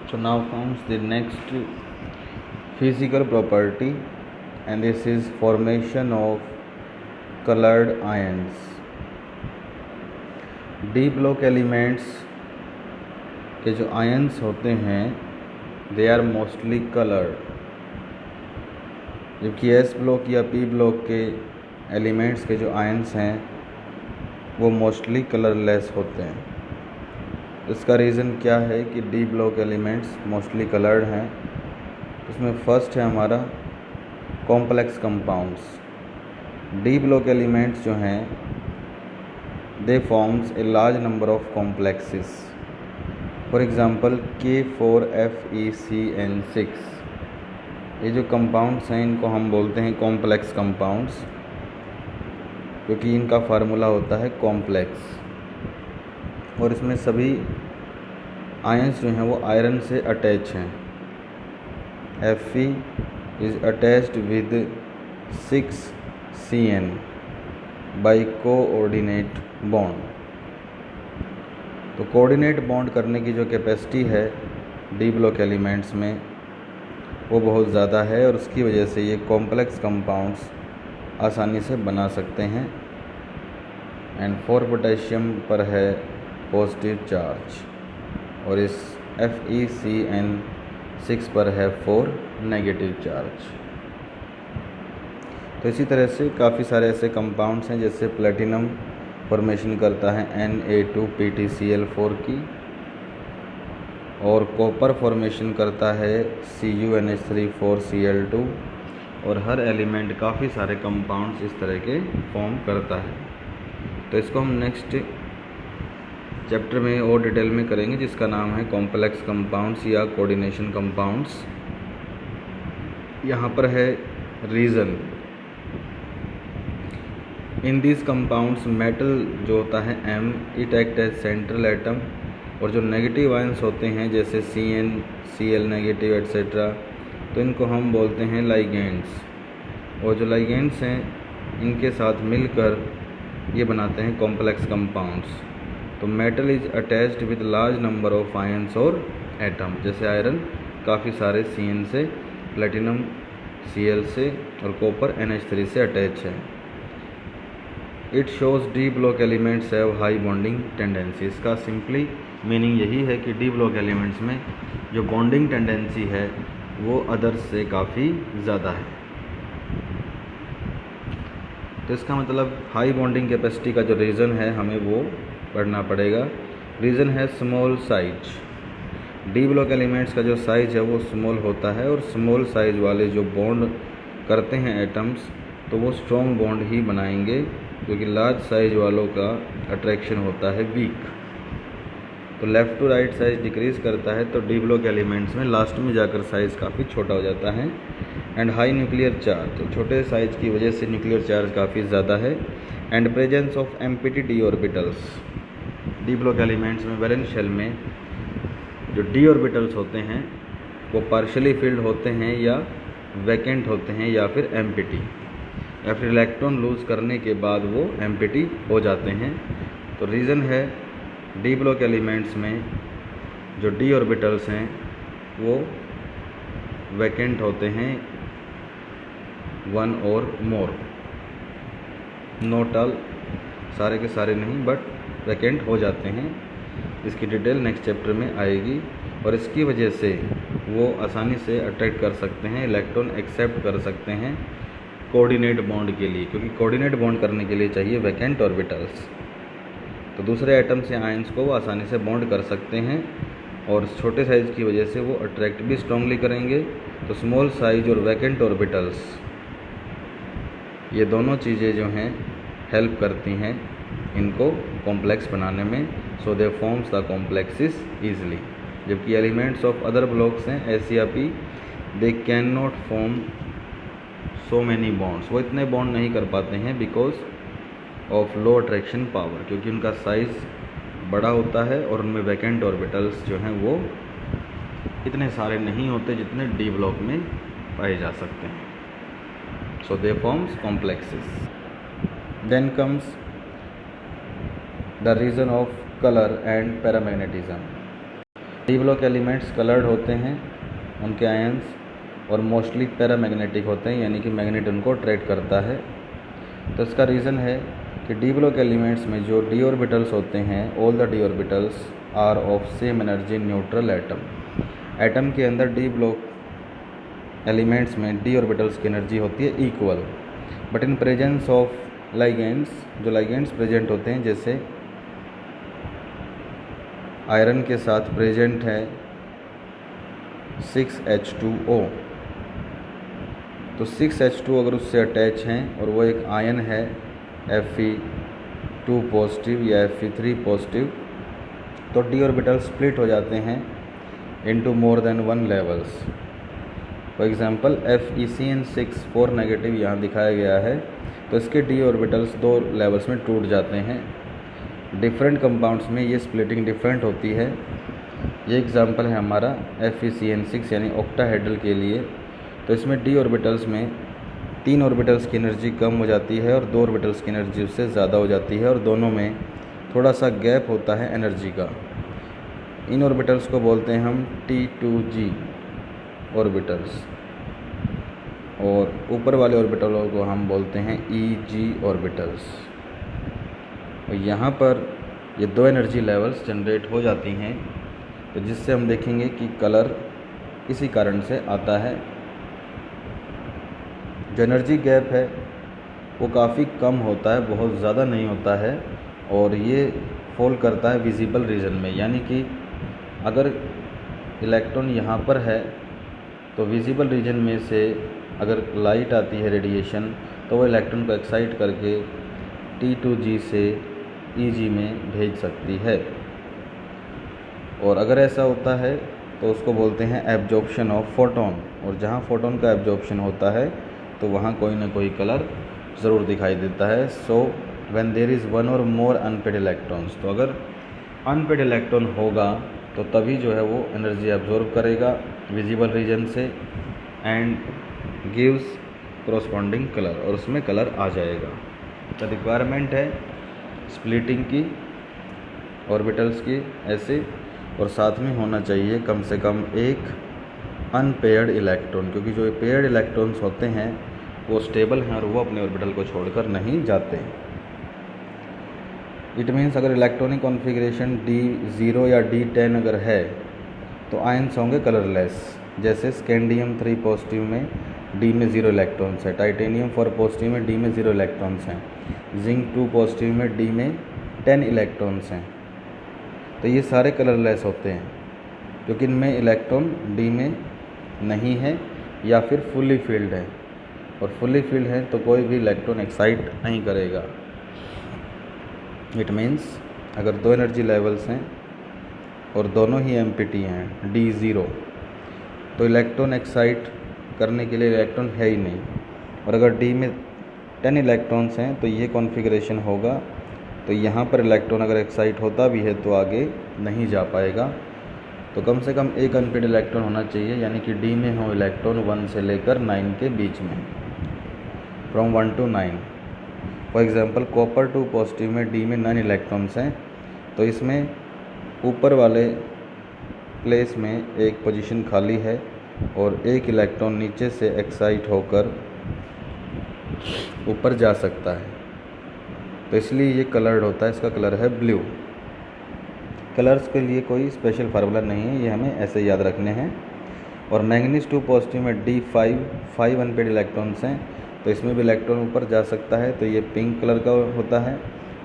So now comes the next physical property, and this is formation of colored ions. D block elements के जो ions होते हैं they are mostly coloured, जबकि S block या P block के elements के जो आयंस हैं वो मोस्टली कलरलेस होते हैं। इसका रीज़न क्या है कि D block elements mostly coloured हैं? उसमें फर्स्ट है हमारा complex compounds. D block elements जो हैं दे forms a large number of complexes. For example K4FeCN6, ये जो कंपाउंड्स हैं इनको हम बोलते हैं कॉम्प्लेक्स कंपाउंड्स, क्योंकि इनका फार्मूला होता है कॉम्प्लेक्स, और इसमें सभी आयंस जो हैं वो आयरन से अटैच हैं। Fe is attached with 6Cn by coordinate bond. तो कोऑर्डिनेट बॉन्ड करने की जो कैपेसिटी है डी ब्लॉक एलिमेंट्स में वो बहुत ज़्यादा है, और उसकी वजह से ये कॉम्प्लेक्स कंपाउंड्स आसानी से बना सकते हैं। एंड 4 पोटेशियम पर है पॉजिटिव चार्ज, और इस FeCN6 पर है 4 नेगेटिव चार्ज। तो इसी तरह से काफ़ी सारे ऐसे कंपाउंड्स हैं, जैसे प्लेटिनम फॉर्मेशन करता है Na2PtCl4 की, और कॉपर फॉर्मेशन करता है CuNH3,4Cl2, और हर एलिमेंट काफ़ी सारे कंपाउंड्स इस तरह के फॉर्म करता है। तो इसको हम नेक्स्ट चैप्टर में और डिटेल में करेंगे, जिसका नाम है कॉम्प्लेक्स कंपाउंड्स या कोऑर्डिनेशन कंपाउंड्स। यहाँ पर है reason. In this compounds metal जो होता है M, it act as central atom, और जो नेगेटिव आयंस होते हैं जैसे Cn, Cl नेगेटिव एट्सेट्रा, तो इनको हम बोलते हैं लाइगेंड्स। और जो लाइगेंड्स हैं इनके साथ मिलकर ये बनाते हैं कॉम्प्लेक्स कंपाउंड्स। तो metal is attached with large number of ions और एटम, जैसे आयरन काफ़ी सारे Cn से, प्लेटिनम Cl से, और कॉपर NH3 से अटैच है। It shows D block elements have high bonding tendency. इसका सिंपली मीनिंग यही है कि डी ब्लॉक एलिमेंट्स में जो बॉन्डिंग टेंडेंसी है वो अदर्स से काफ़ी ज़्यादा है। तो इसका मतलब हाई बॉन्डिंग कैपेसिटी का जो रीज़न है हमें वो पढ़ना पड़ेगा। रीज़न है small size. D block elements का जो साइज़ है वो स्मॉल होता है, और स्मॉल साइज़ वाले जो बॉन्ड करते हैं एटम्स तो वो स्ट्रॉन्ग बॉन्ड ही बनाएंगे, क्योंकि लार्ज साइज वालों का अट्रैक्शन होता है वीक। तो left to right size decrease करता है, तो डी ब्लॉक एलिमेंट्स में लास्ट में जाकर साइज़ काफ़ी छोटा हो जाता है। एंड हाई न्यूक्लियर चार्ज, तो छोटे साइज़ की वजह से न्यूक्लियर चार्ज काफ़ी ज़्यादा है। And presence of empty D orbitals. D block elements में वैलेंस शेल में जो डी ऑर्बिटल्स होते हैं वो पार्शियली फिल्ड होते हैं, या वैकेंट होते हैं, या फिर एम्प्टी, या फिर इलेक्ट्रॉन लूज़ करने के बाद वो एम्प्टी हो जाते हैं। तो रीज़न है डी ब्लॉक एलिमेंट्स में जो डी ऑर्बिटल्स हैं वो वैकेंट होते हैं, 1 और मोर, नॉट ऑल, सारे के सारे नहीं, बट वैकेंट हो जाते हैं। इसकी डिटेल नेक्स्ट चैप्टर में आएगी, और इसकी वजह से वो आसानी से अट्रैक्ट कर सकते हैं, इलेक्ट्रॉन एक्सेप्ट कर सकते हैं कोऑर्डिनेट बॉन्ड के लिए, क्योंकि कोऑर्डिनेट बॉन्ड करने के लिए चाहिए वैकेंट ऑर्बिटल्स। तो दूसरे एटम से आयंस को वो आसानी से बॉन्ड कर सकते हैं, और छोटे साइज़ की वजह से वो अट्रैक्ट भी स्ट्रांगली करेंगे। तो स्मॉल साइज और वैकेंट ऑर्बिटल्स, ये दोनों चीज़ें जो हैं हेल्प करती हैं इनको कॉम्प्लेक्स बनाने में। So they forms the complexes easily. जबकि एलिमेंट्स ऑफ अदर ब्लॉक्स हैं एस या p, they can not form so many bonds, वो इतने बॉन्ड नहीं कर पाते हैं because of low attraction power, क्योंकि उनका साइज़ बड़ा होता है और उनमें वैकेंट ऑर्बिटल्स जो हैं वो इतने सारे नहीं होते जितने डी ब्लॉक में पाए जा सकते हैं। So they forms complexes. Then comes the reason of colour and paramagnetism. D block elements coloured होते हैं उनके आयंस, और मोस्टली पैरामैग्नेटिक होते हैं, यानी कि मैग्नेट उनको अट्रैक्ट करता है। तो इसका रीज़न है कि डी ब्लॉक एलिमेंट्स में जो डी ऑर्बिटल्स होते हैं, all the D orbitals are of same energy neutral atom. Atom के अंदर डी ब्लॉक एलिमेंट्स में डी ऑर्बिटल्स की एनर्जी होती है equal, but in presence of ligands, जो लाइगेंड्स प्रेजेंट होते हैं, जैसे आयरन के साथ प्रेजेंट है 6H2O, तो 6H2 अगर उससे अटैच हैं और वो एक आयन है Fe2 पॉजिटिव या Fe3 पॉजिटिव, तो डी ऑर्बिटल स्प्लिट हो जाते हैं into more than one levels. For example FeCN6 4 negative यहाँ दिखाया गया है, तो इसके डी ऑर्बिटल्स 2 लेवल्स में टूट जाते हैं। डिफरेंट कंपाउंड्स में ये स्प्लिटिंग डिफरेंट होती है। ये एग्जांपल है हमारा FeCN6 यानी ऑक्टाहेड्रल के लिए। तो इसमें डी ऑर्बिटल्स में 3 ऑर्बिटल्स की एनर्जी कम हो जाती है और 2 ऑर्बिटल्स की एनर्जी उससे ज़्यादा हो जाती है, और दोनों में थोड़ा सा गैप होता है एनर्जी का। इन ऑर्बिटल्स को बोलते हैं हम T2G ऑर्बिटल्स, और ऊपर वाले ऑर्बिटलों को हम बोलते हैं EG ऑर्बिटल्स। और यहाँ पर ये 2 एनर्जी लेवल्स जनरेट हो जाती हैं, तो जिससे हम देखेंगे कि कलर इसी कारण से आता है। जो एनर्जी गैप है वो काफ़ी कम होता है, बहुत ज़्यादा नहीं होता है, और ये फॉल करता है विजिबल रीजन में, यानी कि अगर इलेक्ट्रॉन यहाँ पर है तो विजिबल रीजन में से अगर लाइट आती है, रेडिएशन, तो वो इलेक्ट्रॉन को एक्साइट करके T2G से EG में भेज सकती है। और अगर ऐसा होता है तो उसको बोलते हैं एब्जॉर्प्शन ऑफ फोटोन, और जहाँ फोटोन का एब्जॉर्प्शन होता है तो वहाँ कोई ना कोई कलर ज़रूर दिखाई देता है। So when there is one or more unpaired electrons, तो अगर अनपेड इलेक्ट्रॉन होगा तो तभी जो है वो एनर्जी एब्जॉर्ब करेगा विजिबल रीजन से एंड गिव्स कोरस्पॉन्डिंग कलर, और उसमें कलर आ जाएगा। तो रिक्वायरमेंट है स्प्लिटिंग की ऑर्बिटल्स की ऐसे, और साथ में होना चाहिए कम से कम एक अनपेयर्ड इलेक्ट्रॉन, क्योंकि जो पेयर्ड इलेक्ट्रॉन्स होते हैं वो स्टेबल हैं और वो अपने ऑर्बिटल को छोड़कर नहीं जाते। इट मीन्स अगर इलेक्ट्रॉनिक कॉन्फ़िगरेशन D0 या D10 अगर है तो आयंस होंगे कलरलेस, जैसे स्कैंडियम 3 पॉजिटिव में D में 0 इलेक्ट्रॉन्स है, टाइटेनियम 4 पॉजिटिव में D में 0 इलेक्ट्रॉन्स हैं, जिंक 2 पॉजिटिव में D में 10 इलेक्ट्रॉन्स हैं। तो ये सारे कलरलेस होते हैं क्योंकि इनमें इलेक्ट्रॉन D में नहीं है या फिर फुली फील्ड है, और फुली फील्ड है तो कोई भी इलेक्ट्रॉन एक्साइट नहीं करेगा। इट मीन्स अगर 2 एनर्जी लेवल्स हैं और दोनों ही एम्प्टी हैं D0, तो इलेक्ट्रॉन एक्साइट करने के लिए इलेक्ट्रॉन है ही नहीं, और अगर D में 10 इलेक्ट्रॉन्स हैं तो ये कॉन्फ़िगरेशन होगा। तो यहाँ पर इलेक्ट्रॉन अगर एक्साइट होता भी है तो आगे नहीं जा पाएगा। तो कम से कम एक अनपेड इलेक्ट्रॉन होना चाहिए, यानी कि D में हो इलेक्ट्रॉन 1 से लेकर 9 के बीच में, from 1 to 9। For example copper 2 positive में D में 9 इलेक्ट्रॉन्स हैं, तो इसमें ऊपर वाले प्लेस में एक पोजीशन खाली है और एक इलेक्ट्रॉन नीचे से एक्साइट होकर ऊपर जा सकता है, तो इसलिए ये कलर्ड होता है। इसका कलर है ब्लू। कलर्स के लिए कोई स्पेशल फार्मूला नहीं है, ये हमें ऐसे याद रखने हैं। और मैंगनीज 2 पॉजिटिव में D5 5 अनपेड इलेक्ट्रॉन्स हैं, तो इसमें भी इलेक्ट्रॉन ऊपर जा सकता है, तो ये पिंक कलर का होता है।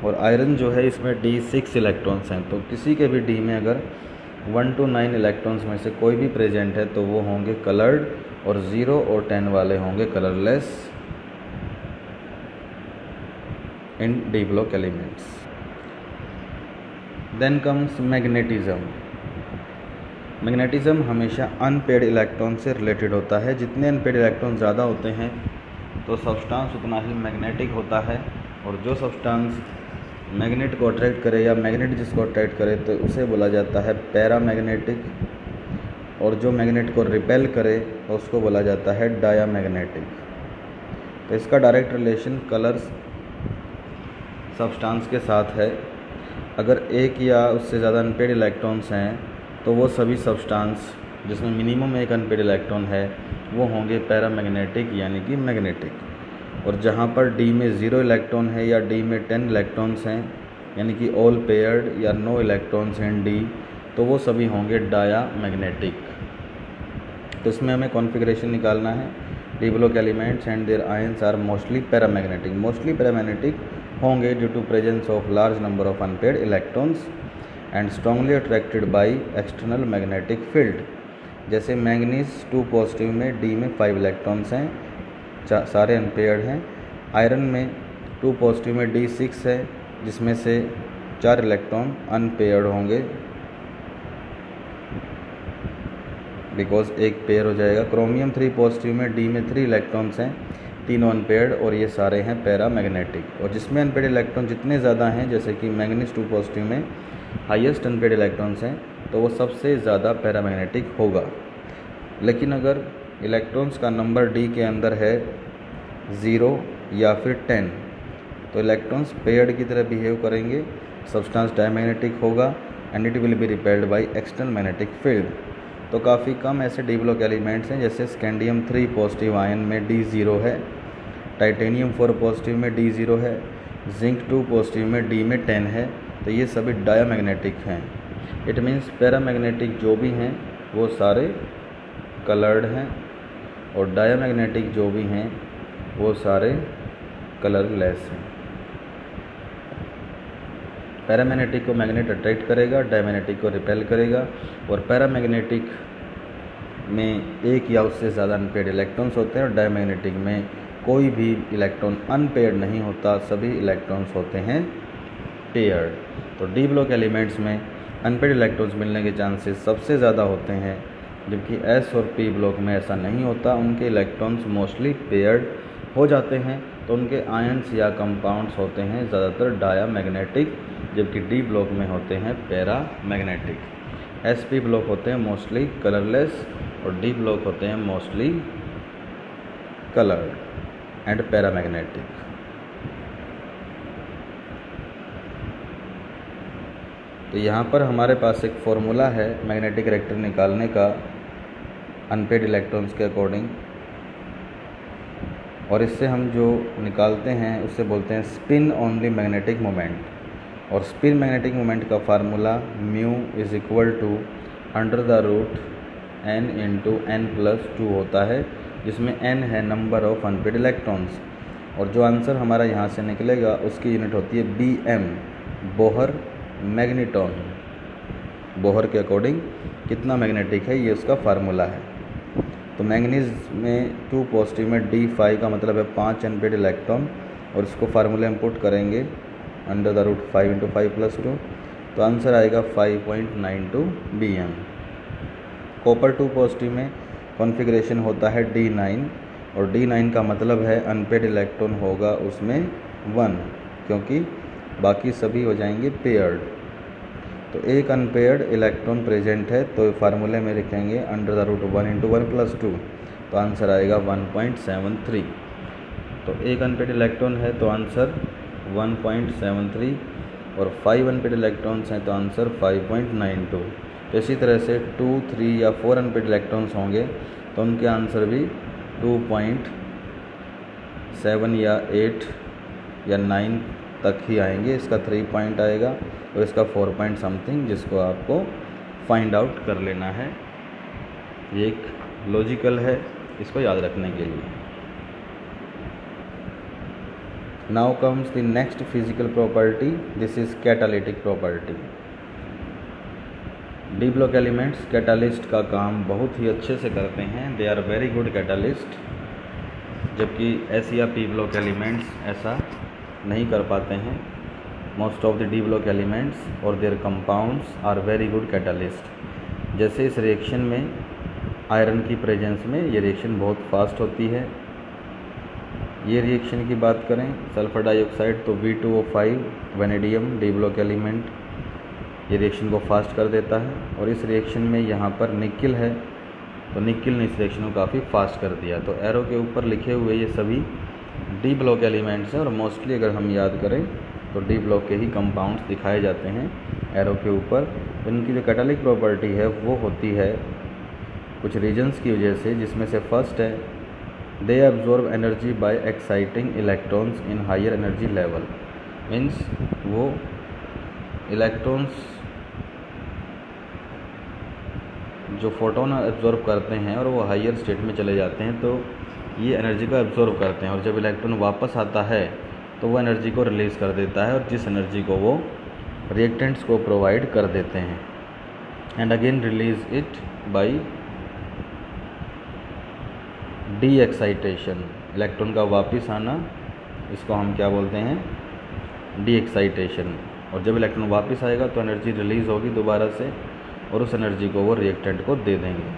और आयरन जो है इसमें D6 इलेक्ट्रॉन्स हैं, तो किसी के भी D में अगर 1 to 9 इलेक्ट्रॉन्स में से कोई भी प्रेजेंट है तो वो होंगे कलर्ड, और 0 और 10 वाले होंगे colourless in D block elements. Then comes magnetism. Magnetism हमेशा अनपेड इलेक्ट्रॉन से रिलेटेड होता है। जितने अनपेड इलेक्ट्रॉन ज़्यादा होते हैं तो सब्सटेंस उतना ही मैग्नेटिक होता है, और जो सब्सटेंस मैग्नेट को अट्रैक्ट करे या मैग्नेट जिसको अट्रैक्ट करे तो उसे बोला जाता है पैरामैग्नेटिक, और जो मैग्नेट को रिपेल करे तो उसको बोला जाता है डायामैग्नेटिक। तो इसका डायरेक्ट रिलेशन कलर्स सब्सटेंस के साथ है। अगर एक या उससे ज़्यादा अनपेड इलेक्ट्रॉन्स हैं तो वो सभी सब्सटेंस जिसमें मिनिमम एक अनपेड इलेक्ट्रॉन है वो होंगे पैरामैग्नेटिक यानी कि मैग्नेटिक। और जहाँ पर डी में 0 इलेक्ट्रॉन है या डी में 10 इलेक्ट्रॉन्स हैं यानी कि ऑल पेयर्ड या नो इलेक्ट्रॉन्स हैं डी, तो वो सभी होंगे डायामैग्नेटिक। तो इसमें हमें कॉन्फ़िगरेशन निकालना है। D block elements and their ions are mostly paramagnetic. Mostly paramagnetic होंगे due to presence of large number of unpaired electrons and strongly attracted by external magnetic field. जैसे मैंगनीज 2 पॉजिटिव में D में 5 electrons हैं, सारे unpaired हैं। Iron में 2 positive में D 6 है जिसमें से 4 इलेक्ट्रॉन अनपेयर्ड होंगे बिकॉज एक पेयर हो जाएगा। क्रोमियम 3 पॉजिटिव में डी में 3 इलेक्ट्रॉन्स हैं, तीनों अनपेयर्ड और ये सारे हैं पैरामैग्नेटिक। और जिसमें अनपेयर्ड इलेक्ट्रॉन जितने ज़्यादा हैं, जैसे कि मैंगनीज 2 पॉजिटिव में हाईएस्ट अनपेयर्ड इलेक्ट्रॉन्स हैं, तो वो सबसे ज़्यादा पैरामैग्नेटिक होगा। लेकिन अगर इलेक्ट्रॉन्स का नंबर डी के अंदर है 0 या फिर 10, तो इलेक्ट्रॉन्स पेयर्ड की तरह बिहेव करेंगे, सब्सटेंस डायमैग्नेटिक होगा and it will be repelled by external magnetic field. तो काफ़ी कम ऐसे डी ब्लॉक एलिमेंट्स हैं, जैसे स्कैंडियम 3 पॉजिटिव आयन में डी 0 है, टाइटेनियम 4 पॉजिटिव में डी 0 है, जिंक 2 पॉजिटिव में डी में 10 है, तो ये सभी डायामैग्नेटिक हैं। इट मीन्स पैरामैग्नेटिक जो भी हैं वो सारे कलर्ड हैं और डायामैग्नेटिक जो भी हैं वो सारे कलरलेस हैं। पैरामैग्नेटिक को मैग्नेट अट्रैक्ट करेगा, डायमैग्नेटिक को रिपेल करेगा। और पैरामैग्नेटिक में एक या उससे ज़्यादा अनपेयर्ड इलेक्ट्रॉन्स होते हैं और डायमैग्नेटिक में कोई भी इलेक्ट्रॉन अनपेयर्ड नहीं होता, सभी इलेक्ट्रॉन्स होते हैं पेयर्ड। तो डी ब्लॉक एलिमेंट्स में अनपेयर्ड इलेक्ट्रॉन्स मिलने के चांसेस सबसे ज़्यादा होते हैं, जबकि एस और पी ब्लॉक में ऐसा नहीं होता, उनके इलेक्ट्रॉन्स मोस्टली पेयर्ड हो जाते हैं। तो उनके आयंस या कंपाउंड्स होते हैं ज़्यादातर डायामैग्नेटिक, जबकि डी ब्लॉक में होते हैं पैरामैग्नेटिक। एस पी ब्लॉक होते हैं मोस्टली कलरलेस और डी ब्लॉक होते हैं मोस्टली कलर्ड एंड पैरामैग्नेटिक। तो यहाँ पर हमारे पास एक फॉर्मूला है मैग्नेटिक कैरेक्टर निकालने का अनपेयर्ड इलेक्ट्रॉन्स के अकॉर्डिंग, और इससे हम जो निकालते हैं उससे बोलते हैं स्पिन ओनली मैग्नेटिक मोमेंट। और स्पिन मैग्नेटिक मोमेंट का formula mu is equal to under the root n into n+2 होता है, जिसमें n है नंबर ऑफ अनपेयर्ड इलेक्ट्रॉन्स। और जो आंसर हमारा यहाँ से निकलेगा उसकी यूनिट होती है Bm, बोहर मैग्नेटॉन। बोहर के अकॉर्डिंग कितना मैग्नेटिक है ये उसका फार्मूला है। तो मैंगनीज में 2 पॉजिटिव में D5 का मतलब है 5 अनपेयर्ड इलेक्ट्रॉन, और इसको फार्मूला में पुट करेंगे अंडर द रूट 5 इंटू 5+2, तो आंसर आएगा 5.92 Bm। कॉपर 2 पॉजिटिव में कॉन्फ़िगरेशन होता है D9, और D9 का मतलब है अनपेयर्ड इलेक्ट्रॉन होगा उसमें 1, क्योंकि बाकी सभी हो जाएंगे पेयर्ड। तो एक अनपेयर्ड इलेक्ट्रॉन प्रेजेंट है, तो फार्मूले में लिखेंगे अंडर द रूट 1 इंटू 1+2, तो आंसर आएगा 1.73। तो एक अनपेयर्ड इलेक्ट्रॉन है तो आंसर 1.73, और 5 अनपेयर्ड इलेक्ट्रॉन्स हैं तो आंसर 5.92। तो इसी तरह से 2, 3 या 4 अनपेयर्ड इलेक्ट्रॉन्स होंगे तो उनके आंसर भी 2.7 या 8 या 9 तक ही आएंगे। इसका 3 पॉइंट आएगा और इसका 4 पॉइंट समथिंग, जिसको आपको फाइंड आउट कर लेना है। ये एक लॉजिकल है, इसको याद रखने के लिए। Now comes the next physical property, this is catalytic property. D block elements catalyst का काम बहुत ही अच्छे से करते हैं, they are very good catalyst, जबकि एस या पी ब्लॉक एलिमेंट्स ऐसा नहीं कर पाते हैं। Most of the D block elements और their compounds are very good catalyst. जैसे इस रिएक्शन में आयरन की प्रेजेंस में ये रिएक्शन बहुत फास्ट होती है। ये रिएक्शन की बात करें सल्फर डाइऑक्साइड, तो V2O5 vanadium D block element ये रिएक्शन को फास्ट कर देता है। और इस रिएक्शन में यहाँ पर निकिल है, तो निकिल ने इस रिएक्शन को काफ़ी फास्ट कर दिया। तो एरो के ऊपर लिखे हुए ये सभी डी ब्लॉक एलिमेंट्स हैं, और मोस्टली अगर हम याद करें तो डी ब्लॉक के ही कंपाउंड्स दिखाए जाते हैं एरो के ऊपर। इनकी जो कैटालिटिक प्रॉपर्टी है वो होती है कुछ रीजन्स की वजह से, जिसमें से फर्स्ट है they absorb energy by exciting electrons in higher energy level. Means वो इलेक्ट्रॉन्स जो फोटोन एब्जॉर्ब करते हैं और वो हायर स्टेट में चले जाते हैं, तो ये एनर्जी को एब्जॉर्ब करते हैं और जब इलेक्ट्रॉन वापस आता है तो वो एनर्जी को रिलीज़ कर देता है, और जिस एनर्जी को वो रिएक्टेंट्स को प्रोवाइड कर देते हैं and again release it by D excitation. Electron का वापस आना, इसको हम क्या बोलते हैं, डी एक्साइटेशन। और जब इलेक्ट्रॉन वापस आएगा तो एनर्जी रिलीज़ होगी दोबारा से, और उस एनर्जी को वो रिएक्टेंट को दे देंगे।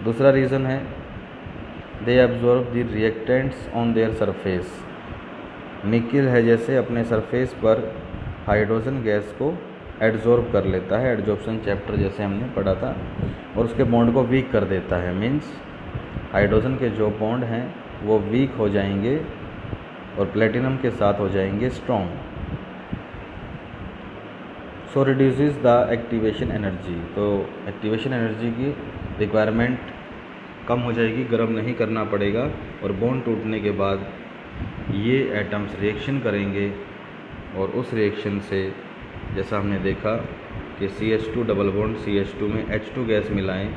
दूसरा रीज़न है they absorb the reactants on their surface. Nickel है जैसे अपने सरफेस पर हाइड्रोजन गैस को एड्जॉर्ब कर लेता है, एड्जॉर्प्शन चैप्टर जैसे हमने पढ़ा था, और उसके बॉन्ड को वीक कर देता है। मीन्स हाइड्रोजन के जो बॉन्ड हैं वो वीक हो जाएंगे और प्लेटिनम के साथ हो जाएंगे strong. So reduces the activation energy. तो एक्टिवेशन एनर्जी की रिक्वायरमेंट कम हो जाएगी, गर्म नहीं करना पड़ेगा, और बॉन्ड टूटने के बाद ये एटम्स रिएक्शन करेंगे, और उस रिएक्शन से जैसा हमने देखा कि CH2 डबल बॉन्ड CH2 में H2 गैस मिलाएं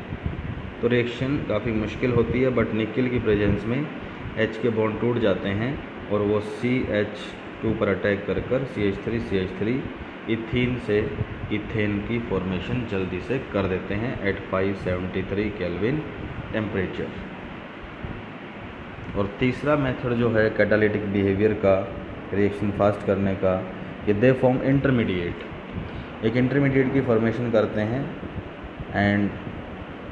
तो रिएक्शन काफ़ी मुश्किल होती है, बट निकिल की प्रेजेंस में H के बॉन्ड टूट जाते हैं और वो CH2 पर अटैक कर CH3 इथीन से इथेन की फॉर्मेशन जल्दी से कर देते हैं एट 573 केल्विन टेम्परेचर। और तीसरा मेथड जो है कैटालिटिक बिहेवियर का, रिएक्शन फास्ट करने का, ये दे फॉर्म इंटरमीडिएट। एक इंटरमीडिएट की फॉर्मेशन करते हैं and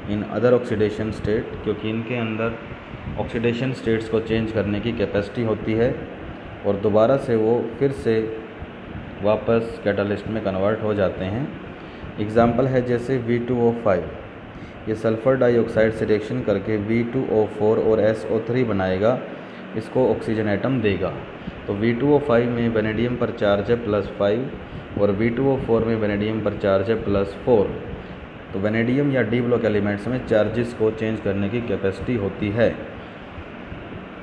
in other oxidation state, क्योंकि इनके अंदर ऑक्सीडेशन स्टेट्स को चेंज करने की कैपेसिटी होती है, और दोबारा से वो फिर से वापस कैटालिस्ट में कन्वर्ट हो जाते हैं। एग्जाम्पल है जैसे V2O5, ये सल्फ़र डाइऑक्साइड से रिएक्शन करके V2O4 और SO3 बनाएगा, इसको ऑक्सीजन एटम देगा। तो V2O5 में वेनेडियम पर चार्ज है +5 और V2O4 में वेनेडियम पर चार्ज है +4। तो वेनेडियम या डी ब्लॉक एलिमेंट्स में चार्जेस को चेंज करने की कैपेसिटी होती है,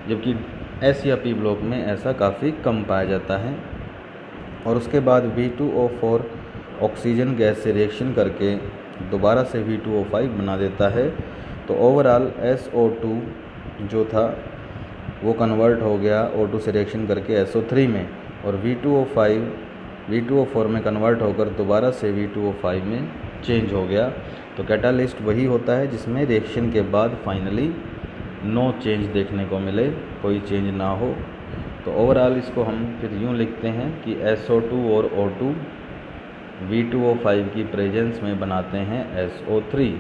जबकि एस या पी ब्लॉक में ऐसा काफ़ी कम पाया जाता है। और उसके बाद V2O4 ऑक्सीजन गैस से रिएक्शन करके दोबारा से V2O5 बना देता है। तो ओवरऑल SO2 जो था वो कन्वर्ट हो गया O2 से रिएक्शन करके SO3 में, और V2O5 V2O4 में कन्वर्ट होकर दोबारा से V2O5 में चेंज हो गया। तो कैटालिस्ट वही होता है जिसमें रिएक्शन के बाद फाइनली नो चेंज देखने को मिले, कोई चेंज ना हो। तो ओवरऑल इसको हम फिर यूँ लिखते हैं कि SO2 और O2 V2O5 की प्रेजेंस में बनाते हैं SO3।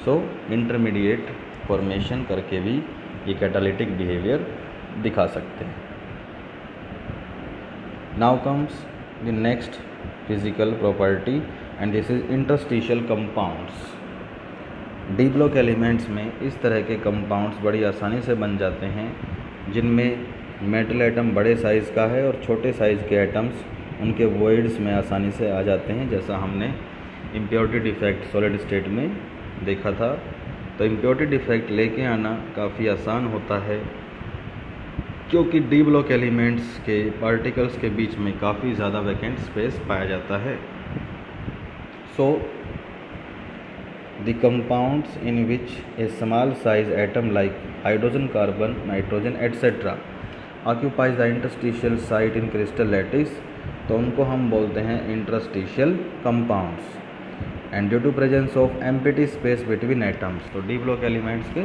सो इंटरमीडिएट फॉर्मेशन करके भी ये कैटालिटिक बिहेवियर दिखा सकते हैं। Now comes the next physical property and this is interstitial compounds. D block elements में इस तरह के कंपाउंड्स बड़ी आसानी से बन जाते हैं जिनमें मेटल एटम बड़े साइज़ का है और छोटे साइज़ के एटम्स उनके वॉइड्स में आसानी से आ जाते हैं, जैसा हमने इम्प्योरिटी डिफेक्ट सॉलिड स्टेट में देखा था। तो इम्प्योरिटी डिफेक्ट लेके आना काफ़ी आसान होता है, क्योंकि डी ब्लॉक एलिमेंट्स के पार्टिकल्स के बीच में काफ़ी ज़्यादा वैकेंट स्पेस पाया जाता है। So the compounds in which a small size atom like hydrogen, carbon, nitrogen etcetera occupies the interstitial site in crystal lattice, तो उनको हम बोलते हैं interstitial compounds. And due to presence of empty space between atoms, तो D block elements के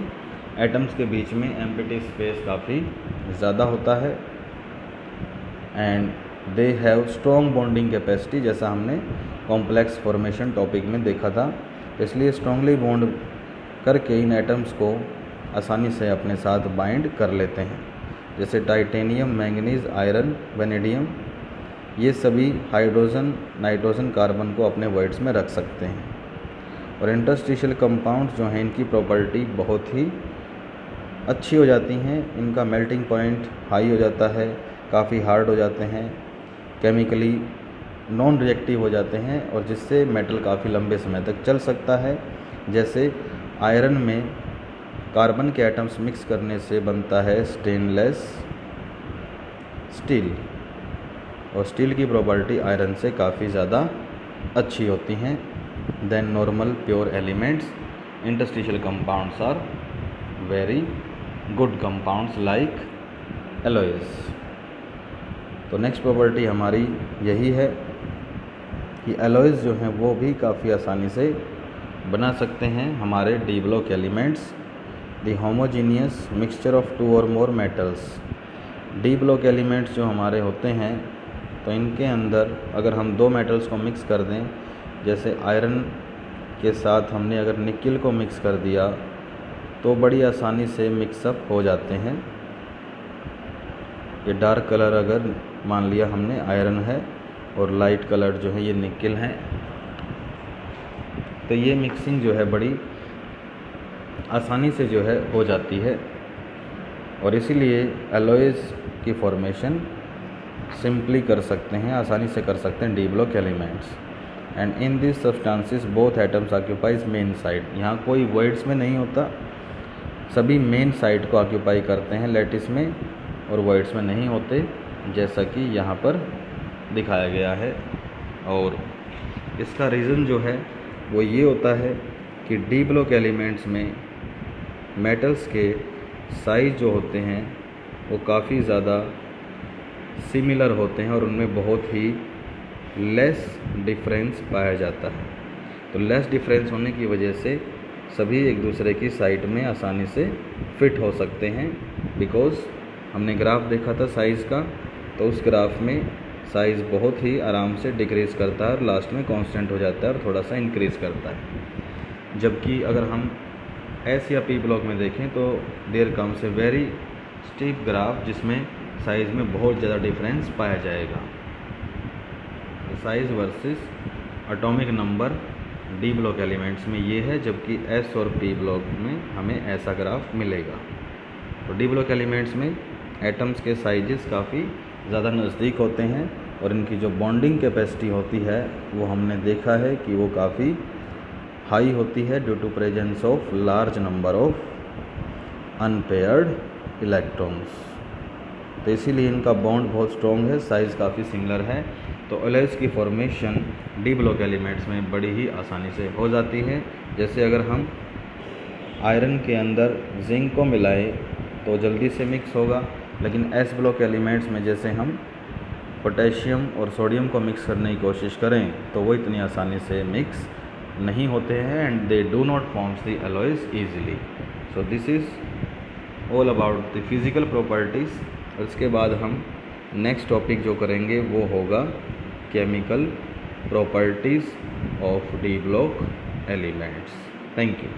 atoms के बीच में एम्प्टी स्पेस काफ़ी ज़्यादा होता है and they have strong bonding capacity, जैसा हमने कॉम्प्लेक्स फॉर्मेशन टॉपिक में देखा था। इसलिए स्ट्रांगली बॉन्ड करके इन एटम्स को आसानी से अपने साथ बाइंड कर लेते हैं, जैसे टाइटेनियम, मैंगनीज, आयरन, वेनेडियम, ये सभी हाइड्रोजन, नाइट्रोजन, कार्बन को अपने वॉइड्स में रख सकते हैं। और इंटरस्टिशियल कंपाउंड्स जो हैं इनकी प्रॉपर्टी बहुत ही अच्छी हो जाती हैं, इनका मेल्टिंग पॉइंट हाई हो जाता है, काफ़ी हार्ड हो जाते हैं, केमिकली नॉन रिएक्टिव हो जाते हैं और जिससे मेटल काफ़ी लंबे समय तक चल सकता है। जैसे आयरन में कार्बन के एटम्स मिक्स करने से बनता है स्टेनलेस स्टील, और स्टील की प्रॉपर्टी आयरन से काफ़ी ज़्यादा अच्छी होती हैं than normal pure elements. Interstitial compounds are very good compounds like alloys. तो नेक्स्ट प्रॉपर्टी हमारी यही है कि एलॉयज जो हैं वो भी काफ़ी आसानी से बना सकते हैं हमारे D block elements. The homogeneous mixture of two और more metals. D block elements जो हमारे होते हैं तो इनके अंदर अगर हम दो मेटल्स को मिक्स कर दें, जैसे आयरन के साथ हमने अगर निकिल को मिक्स कर दिया तो बड़ी आसानी से मिक्सअप हो जाते हैं। ये डार्क कलर अगर मान लिया हमने आयरन है और लाइट कलर जो है ये निकिल है, तो ये मिक्सिंग जो है बड़ी आसानी से जो है हो जाती है और इसीलिए एलॉयज की फॉर्मेशन सिंपली कर सकते हैं, आसानी से कर सकते हैं D block elements. And in this substances both atoms occupies main side. यहाँ कोई वॉइड्स में नहीं होता, सभी मेन साइड को ऑक्यूपाई करते हैं लैटिस में, और वॉइड्स में नहीं होते जैसा कि यहाँ पर दिखाया गया है। और इसका रीज़न जो है वो ये होता है कि डी ब्लॉक एलिमेंट्स में मेटल्स के साइज जो होते हैं वो काफ़ी ज़्यादा सिमिलर होते हैं और उनमें बहुत ही लेस डिफरेंस पाया जाता है। तो लेस डिफरेंस होने की वजह से सभी एक दूसरे की साइड में आसानी से फिट हो सकते हैं। बिकॉज़ हमने ग्राफ देखा था साइज़ का, तो उस ग्राफ में साइज़ बहुत ही आराम से डिक्रीज़ करता है और लास्ट में कांस्टेंट हो जाता है और थोड़ा सा इंक्रीज़ करता है। जबकि अगर हम एस या पी ब्लॉक में देखें तो there comes a very steep graph जिसमें साइज़ में बहुत ज़्यादा डिफरेंस पाया जाएगा। Size versus atomic number D block elements में ये है, जबकि एस और पी ब्लॉक में हमें ऐसा ग्राफ मिलेगा। तो डी ब्लॉक एलिमेंट्स में एटम्स के साइजेस काफ़ी ज़्यादा नज़दीक होते हैं और इनकी जो बॉन्डिंग कैपेसिटी होती है वो हमने देखा है कि वो काफ़ी हाई होती है due to presence of large number of unpaired electrons. तो इसीलिए इनका बॉन्ड बहुत स्ट्रॉन्ग है, साइज़ काफ़ी सिमिलर है। तो एलॉयज की फॉर्मेशन डी ब्लॉक एलिमेंट्स में बड़ी ही आसानी से हो जाती है। जैसे अगर हम आयरन के अंदर जिंक को मिलाएं तो जल्दी से मिक्स होगा, लेकिन एस ब्लॉक एलिमेंट्स में जैसे हम पोटेशियम और सोडियम को मिक्स करने की कोशिश करें तो वो इतनी आसानी से मिक्स नहीं होते हैं and they do not forms the alloys easily. So this is all about the physical properties. और इसके बाद हम नेक्स्ट टॉपिक जो करेंगे वो होगा chemical properties of D block elements. Thank you.